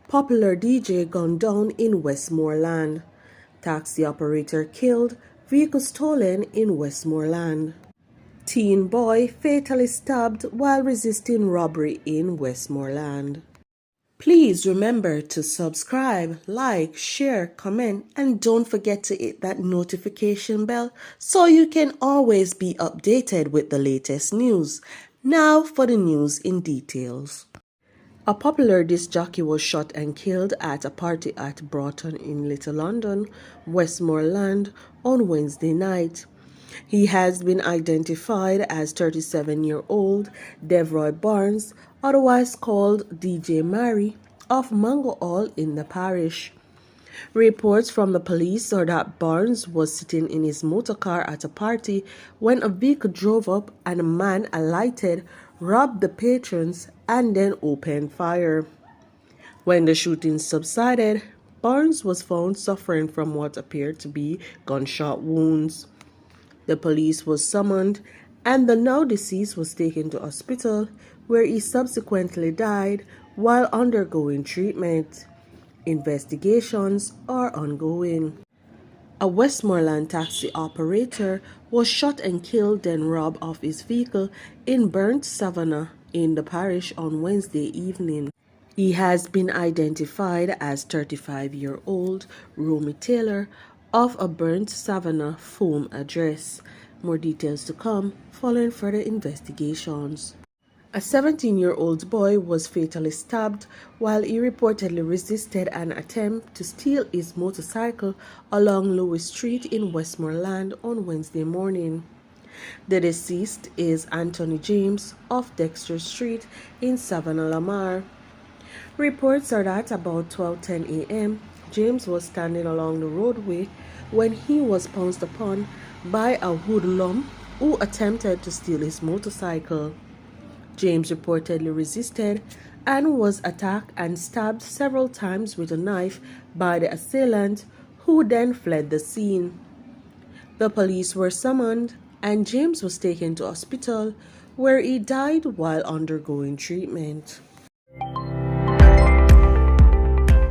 Popular DJ gunned down in Westmoreland. Taxi operator killed. Vehicle stolen in Westmoreland. Teen boy fatally stabbed while resisting robbery in Westmoreland. Please remember to subscribe, like, share, comment, and don't forget to hit that notification bell so you can always be updated with the latest news. Now for the news in details. A popular disc jockey was shot and killed at a party at Broughton in Little London, Westmoreland, on Wednesday night. He has been identified as 37-year-old Devroy Barnes, otherwise called DJ Mary, of Mango Hall in the parish. Reports from the police are that Barnes was sitting in his motorcar at a party when a vehicle drove up and a man alighted, robbed the patrons, and then opened fire. When the shooting subsided, Barnes was found suffering from what appeared to be gunshot wounds. The police was summoned, and the now deceased was taken to hospital, where he subsequently died while undergoing treatment. Investigations are ongoing. A Westmoreland taxi operator was shot and killed, then robbed of his vehicle in Burnt Savannah in the parish on Wednesday evening. He has been identified as 35-year-old Romy Taylor of a Burnt Savannah Foam address. More details to come following further investigations. A 17-year-old boy was fatally stabbed while he reportedly resisted an attempt to steal his motorcycle along Lewis Street in Westmoreland on Wednesday morning. The deceased is Anthony James of Dexter Street in Savannah, Lamar. Reports are that about 12:10 a.m., James was standing along the roadway when he was pounced upon by a hoodlum who attempted to steal his motorcycle. James reportedly resisted and was attacked and stabbed several times with a knife by the assailant, who then fled the scene. The police were summoned and James was taken to hospital, where he died while undergoing treatment.